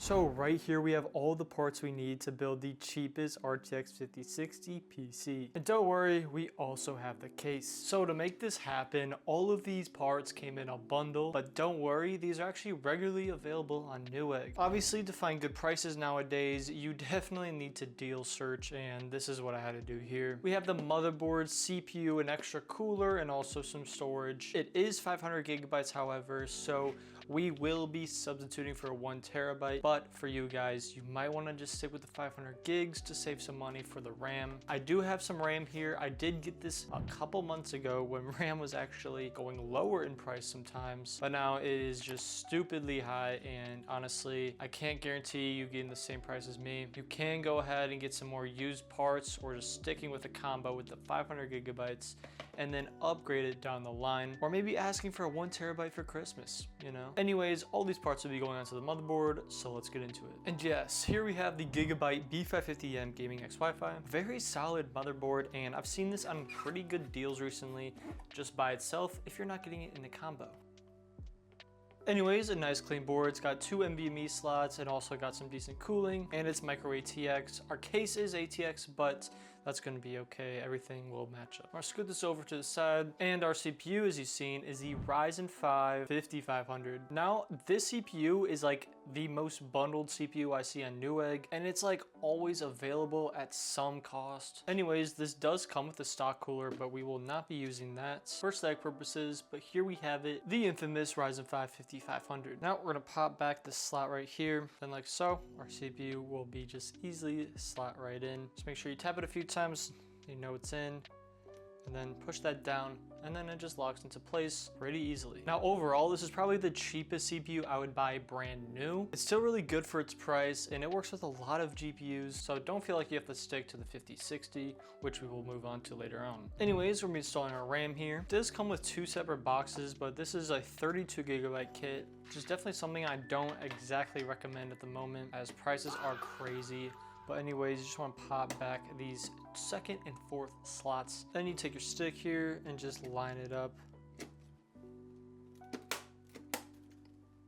So right here we have all the parts we need to build the cheapest RTX 5060 PC. And don't worry, we also have the case. So to make this happen, all of these parts came in a bundle, but don't worry, these are actually regularly available on Newegg. Obviously, to find good prices nowadays, you definitely need to deal search, and this is what I had to do here. We have the motherboard, CPU, an extra cooler, and also some storage. It is 500 gigabytes, however, so we will be substituting for 1 terabyte, but for you guys, you might want to just stick with the 500 gigs to save some money for the RAM. I do have some RAM here. I did get this a couple months ago when RAM was actually going lower in price sometimes, but now it is just stupidly high, and honestly, I can't guarantee you getting the same price as me. You can go ahead and get some more used parts, or just sticking with a combo with the 500 gigabytes and then upgrade it down the line, or maybe asking for a 1 terabyte for Christmas, you know? Anyways, all these parts will be going onto the motherboard, so let's get into it. And yes, here we have the Gigabyte B550M Gaming X Wi-Fi. Very solid motherboard, and I've seen this on pretty good deals recently, just by itself if you're not getting it in a combo. Anyways, a nice clean board. It's got 2 NVMe slots and also got some decent cooling, and it's micro ATX. Our case is ATX, but that's gonna be okay. Everything will match up. I'll scoot this over to the side, and our CPU, as you've seen, is the Ryzen 5 5500. Now, this CPU is like the most bundled CPU I see on Newegg, and it's like always available at some cost. Anyways, this does come with a stock cooler, but we will not be using that for static purposes, but here we have it, the infamous Ryzen 5 5500. Now we're gonna pop back this slot right here, then like so, our CPU will be just easily slot right in. Just make sure you tap it a few times, you know it's in, and then push that down, and then it just locks into place pretty easily. Now overall, this is probably the cheapest CPU I would buy brand new. It's still really good for its price, and it works with a lot of GPUs, so don't feel like you have to stick to the 5060, which we will move on to later on. Anyways, we're gonna be installing our RAM here. It does come with 2 separate boxes, but this is a 32 gigabyte kit, which is definitely something I don't exactly recommend at the moment, as prices are crazy. But anyways, you just want to pop back these 2nd and 4th slots. Then you take your stick here and just line it up.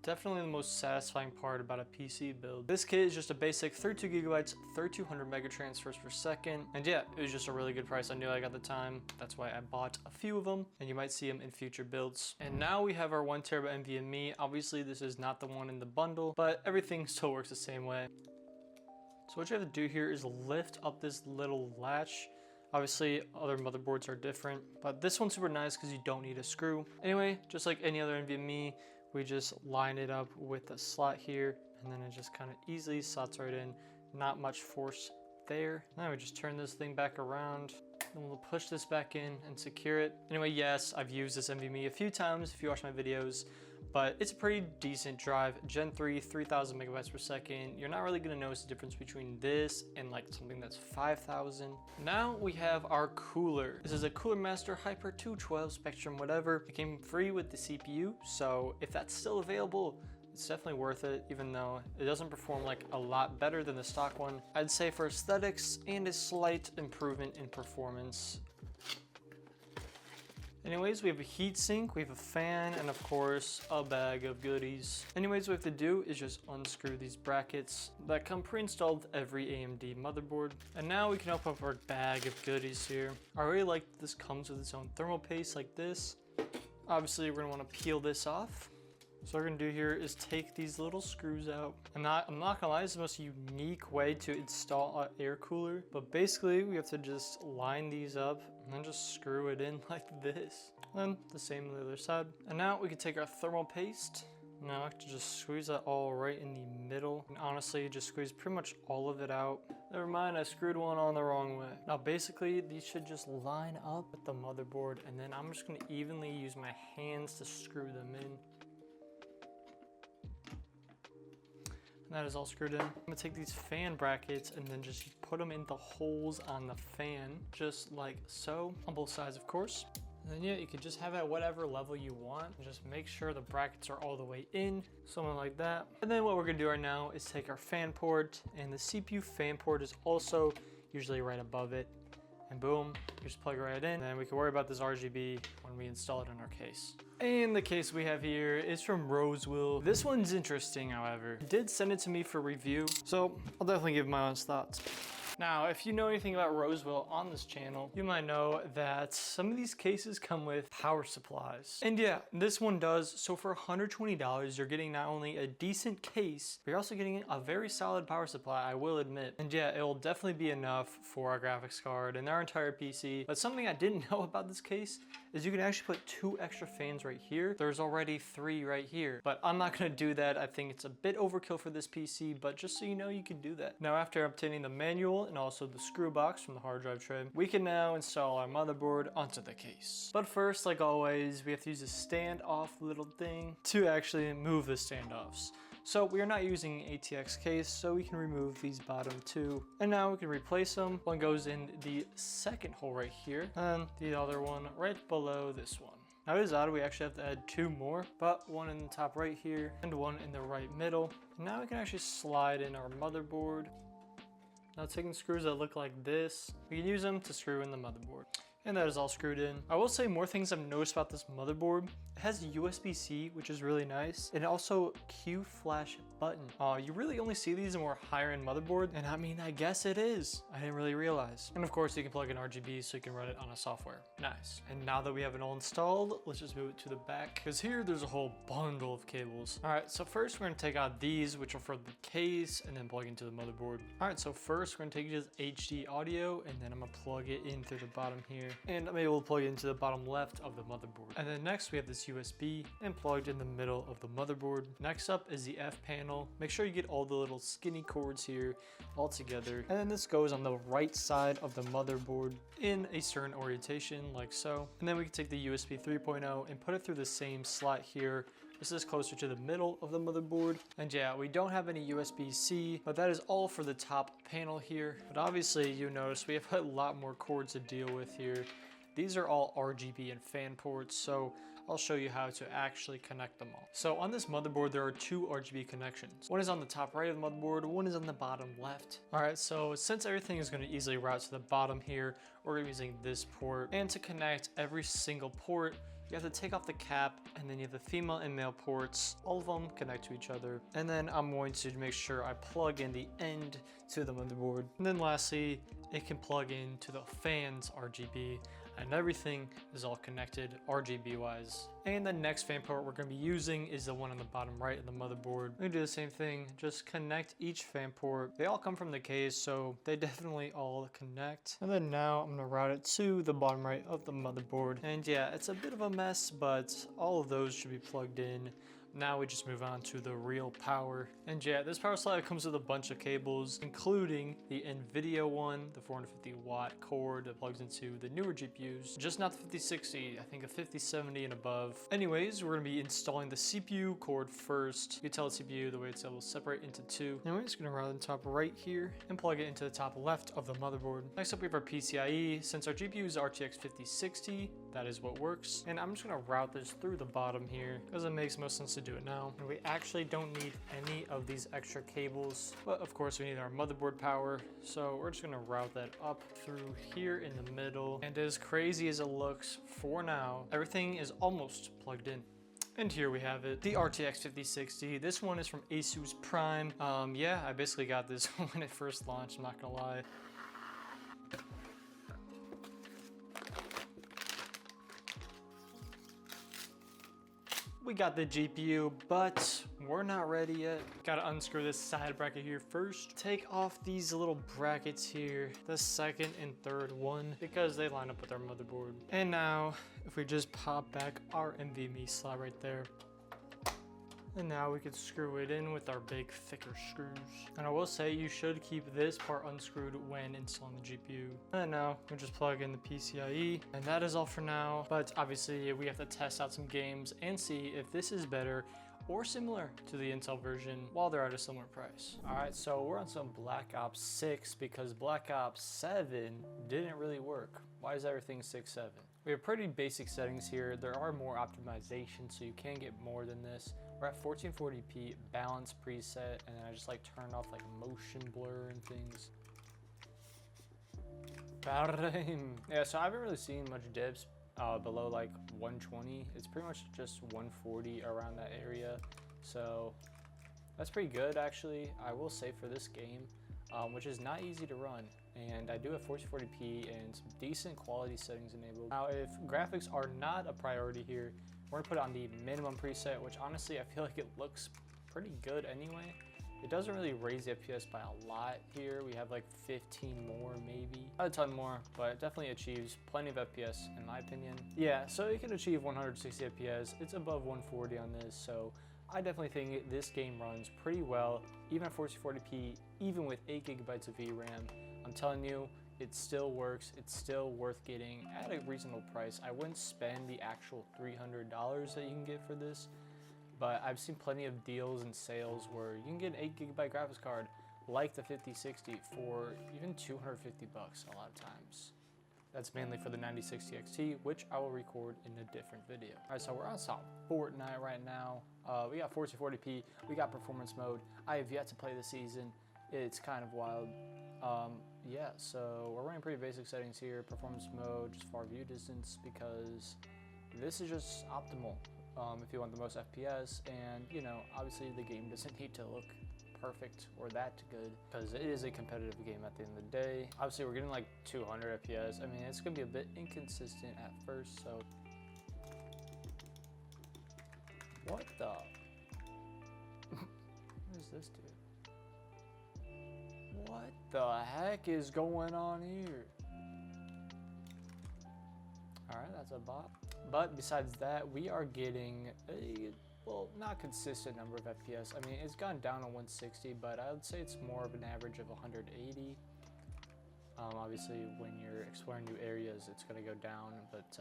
Definitely the most satisfying part about a PC build. This kit is just a basic 32 gigabytes, 3200 mega transfers per second. And yeah, it was just a really good price I knew I got at the time. That's why I bought a few of them, and you might see them in future builds. And now we have our 1 terabyte NVMe. Obviously, this is not the one in the bundle, but everything still works the same way. So what you have to do here is lift up this little latch. Obviously, other motherboards are different, but this one's super nice because you don't need a screw. Anyway, just like any other NVMe, we just line it up with the slot here, and then it just kind of easily slots right in. Not much force there. Now we just turn this thing back around. Then we'll push this back in and secure it. Anyway, yes, I've used this NVMe a few times if you watch my videos, but it's a pretty decent drive. Gen 3, 3000 megabytes per second. You're not really gonna notice the difference between this and like something that's 5000. Now we have our cooler. This is a Cooler Master Hyper 212 Spectrum whatever. It came free with the CPU, so if that's still available, it's definitely worth it, even though it doesn't perform like a lot better than the stock one. I'd say for aesthetics and a slight improvement in performance. Anyways, we have a heatsink, we have a fan, and of course, a bag of goodies. Anyways, what we have to do is just unscrew these brackets that come pre-installed with every AMD motherboard. And now we can open up our bag of goodies here. I really like that this comes with its own thermal paste like this. Obviously, we're gonna wanna peel this off. So what we're gonna do here is take these little screws out. I'm not gonna lie, this is the most unique way to install an air cooler, but basically we have to just line these up and then just screw it in like this. And the same on the other side. And now we can take our thermal paste. Now I have to just squeeze that all right in the middle. And honestly, just squeeze pretty much all of it out. Never mind, I screwed one on the wrong way. Now basically, these should just line up with the motherboard, and then I'm just gonna evenly use my hands to screw them in. That is all screwed in. I'm gonna take these fan brackets and then just put them in the holes on the fan, just like so, on both sides, of course. And then yeah, you can just have it at whatever level you want. Just make sure the brackets are all the way in, something like that. And then what we're gonna do right now is take our fan port, and the CPU fan port is also usually right above it. and boom, you just plug it right in, and then we can worry about this RGB when we install it in our case. And the case we have here is from Rosewell. This one's interesting, however. It did send it to me for review, so I'll definitely give my honest thoughts. Now, if you know anything about Rosewell on this channel, you might know that some of these cases come with power supplies. And yeah, this one does. So for $120, you're getting not only a decent case, but you're also getting a very solid power supply, I will admit. And yeah, it will definitely be enough for our graphics card and our entire PC. But something I didn't know about this case is you can actually put 2 extra fans right here. There's already 3 right here, but I'm not gonna do that. I think it's a bit overkill for this PC, but just so you know, you can do that. Now, after obtaining the manual and also the screw box from the hard drive tray, we can now install our motherboard onto the case. But first, like always, we have to use a standoff little thing to actually move the standoffs. So we are not using an ATX case, so we can remove these bottom 2. And now we can replace them. One goes in the second hole right here, and the other one right below this one. Now it is odd, we actually have to add 2 more, but one in the top right here and one in the right middle. And now we can actually slide in our motherboard. Now taking screws that look like this, we can use them to screw in the motherboard. And that is all screwed in. I will say more things I've noticed about this motherboard. It has USB-C, which is really nice. And also Q flash button. You really only see these in more higher end motherboard. And I mean, I guess it is. I didn't really realize. And of course you can plug in RGB so you can run it on a software. Nice. And now that we have it all installed, let's just move it to the back. Because here there's a whole bundle of cables. All right, so first we're gonna take out these, which are for the case, and then plug into the motherboard. All right, so first we're gonna take this HD audio, and then I'm gonna plug it in through the bottom here. And I'm able to plug it into the bottom left of the motherboard. And then next we have this USB and plugged in the middle of the motherboard. Next up is the F panel. Make sure you get all the little skinny cords here all together. And then this goes on the right side of the motherboard in a certain orientation like so. And then we can take the USB 3.0 and put it through the same slot here. This is closer to the middle of the motherboard. And yeah, we don't have any USB-C, but that is all for the top panel here. But obviously you notice we have a lot more cords to deal with here. These are all RGB and fan ports, so I'll show you how to actually connect them all. So on this motherboard, there are 2 RGB connections. One is on the top right of the motherboard, one is on the bottom left. All right, so since everything is gonna easily route to the bottom here, we're using this port. And to connect every single port, you have to take off the cap, and then you have the female and male ports. All of them connect to each other. And then I'm going to make sure I plug in the end to the motherboard. And then lastly, it can plug into the fans RGB, and everything is all connected RGB wise. And the next fan port we're gonna be using is the one on the bottom right of the motherboard. We're gonna do the same thing, just connect each fan port. They all come from the case, so they definitely all connect. And then now I'm gonna route it to the bottom right of the motherboard. And yeah, it's a bit of a mess, but all of those should be plugged in. Now we just move on to the real power. And yeah, this power supply comes with a bunch of cables, including the NVIDIA one, the 450 watt cord that plugs into the newer GPUs, just not the 5060, I think a 5070 and above. Anyways, we're gonna be installing the CPU cord first. You can tell the CPU the way it's able to separate into 2. Now we're just gonna route the top right here and plug it into the top left of the motherboard. Next up we have our PCIe. Since our GPU is RTX 5060, that is what works. And I'm just gonna route this through the bottom here because it makes most sense to do it now. And we actually don't need any of these extra cables, but of course we need our motherboard power, so we're just gonna route that up through here in the middle. And as crazy as it looks for now, everything is almost plugged in. And here we have it, the RTX 5060. This one is from Asus Prime. Yeah, I basically got this when it first launched, I'm not gonna lie. We got the GPU, but we're not ready yet. Gotta unscrew this side bracket here first. Take off these little brackets here, the second and third one, because they line up with our motherboard. And now, if we just pop back our NVMe slot right there, and now we could screw it in with our big thicker screws. And I will say you should keep this part unscrewed when installing the GPU. And now we'll just plug in the PCIe, and that is all for now. But obviously we have to test out some games and see if this is better or similar to the Intel version while they're at a similar price. All right, so we're on some Black Ops 6 because Black Ops 7 didn't really work. Why is everything 6.7? We have pretty basic settings here. There are more optimizations, so you can get more than this. We're at 1440p balance preset, and then I just like turn off like motion blur and things. Yeah, so I haven't really seen much dips below like 120. It's pretty much just 140 around that area. So that's pretty good actually, I will say, for this game, which is not easy to run. And I do have 1440p and some decent quality settings enabled. Now, if graphics are not a priority here, we're gonna put it on the minimum preset, which honestly, I feel like it looks pretty good anyway. It doesn't really raise the FPS by a lot here. We have like 15 more maybe. Not a ton more, but it definitely achieves plenty of FPS in my opinion. Yeah, so it can achieve 160 FPS. It's above 140 on this, so I definitely think this game runs pretty well, even at 1440p, even with 8 gigabytes of VRAM. I'm telling you, it still works. It's still worth getting at a reasonable price. I wouldn't spend the actual $300 that you can get for this, but I've seen plenty of deals and sales where you can get an 8 gigabyte graphics card like the 5060 for even 250 bucks a lot of times. That's mainly for the 9060 XT, which I will record in a different video. All right, so we're on some Fortnite right now. We got 1440p, we got performance mode. I have yet to play the season. It's kind of wild. Yeah, so we're running pretty basic settings here. Performance mode, just far view distance, because this is just optimal if you want the most FPS. And you know, obviously the game doesn't need to look perfect or that good, because it is a competitive game at the end of the day. Obviously we're getting like 200 FPS. I mean, it's gonna be a bit inconsistent at first, so. What the? What is this, dude? What the heck is going on here? Alright, that's a bot. But besides that, we are getting a, well, not consistent number of FPS. I mean, it's gone down to 160, but I would say it's more of an average of 180. Obviously, when you're exploring new areas, it's going to go down, but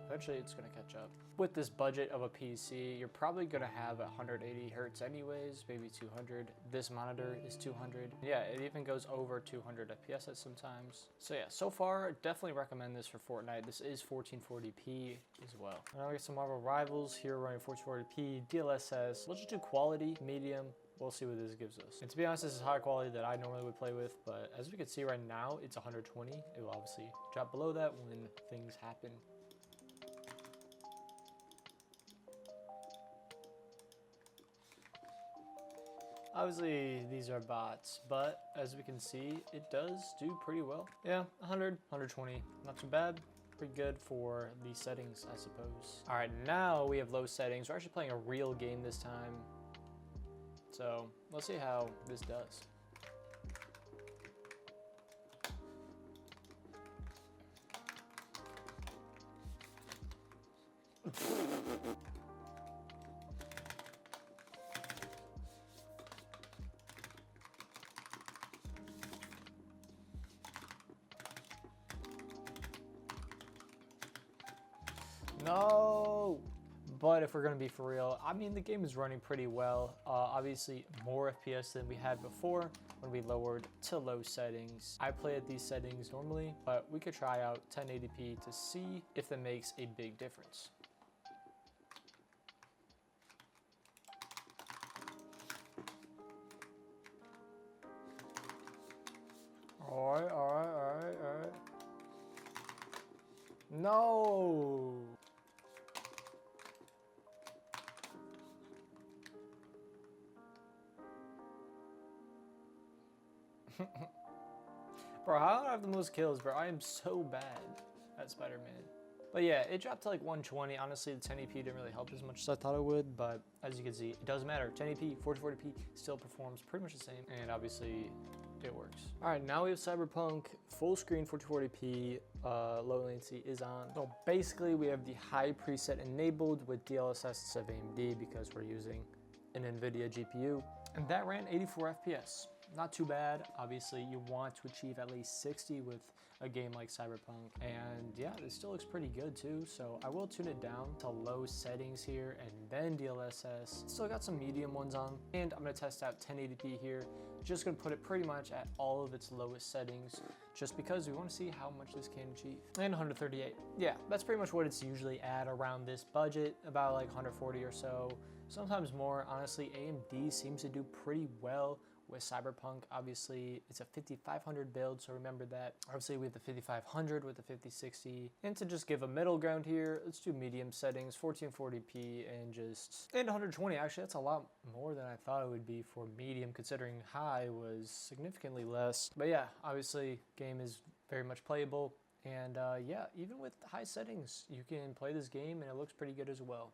eventually it's going to catch up. With this budget of a PC, you're probably going to have 180 hertz anyways, maybe 200. This monitor is 200. Yeah, it even goes over 200 FPS at sometimes. So yeah, so far, definitely recommend this for Fortnite. This is 1440p as well. Now we get some Marvel Rivals here running 1440p, DLSS. Let's just do quality, medium. We'll see what this gives us. And to be honest, this is high quality that I normally would play with, but as we can see right now, it's 120. It will obviously drop below that when things happen. Obviously, these are bots, but as we can see, it does do pretty well. Yeah, 100, 120, not too bad. Pretty good for the settings, I suppose. All right, now we have low settings. We're actually playing a real game this time. So let's see how this does. No! But if we're gonna be for real, I mean, the game is running pretty well. Obviously more FPS than we had before when we lowered to low settings. I play at these settings normally, but we could try out 1080p to see if that makes a big difference. All right. No! Bro, how do I have the most kills, bro? I am so bad at Spider-Man. But yeah, it dropped to like 120. Honestly, the 1080p didn't really help as much as I thought it would, but as you can see, it doesn't matter. 1080p, 1440p still performs pretty much the same, and obviously it works. All right, now we have Cyberpunk, full screen 1440p, low latency is on. So basically we have the high preset enabled with DLSS instead of AMD because we're using an NVIDIA GPU, and that ran 84 FPS. Not too bad. Obviously, you want to achieve at least 60 with a game like Cyberpunk. And yeah, it still looks pretty good too. So I will tune it down to low settings here and then DLSS. Still got some medium ones on. And I'm gonna test out 1080p here. Just gonna put it pretty much at all of its lowest settings just because we wanna see how much this can achieve. And 138. Yeah, that's pretty much what it's usually at around this budget, about like 140 or so. Sometimes more. Honestly, AMD seems to do pretty well with Cyberpunk. Obviously, it's a 5500 build, so remember that. Obviously, we have the 5500 with the 5060. And to just give a middle ground here, let's do medium settings, 1440p and 120. Actually, that's a lot more than I thought it would be for medium, considering high was significantly less. But yeah, obviously, game is very much playable. And yeah, even with high settings, you can play this game and it looks pretty good as well.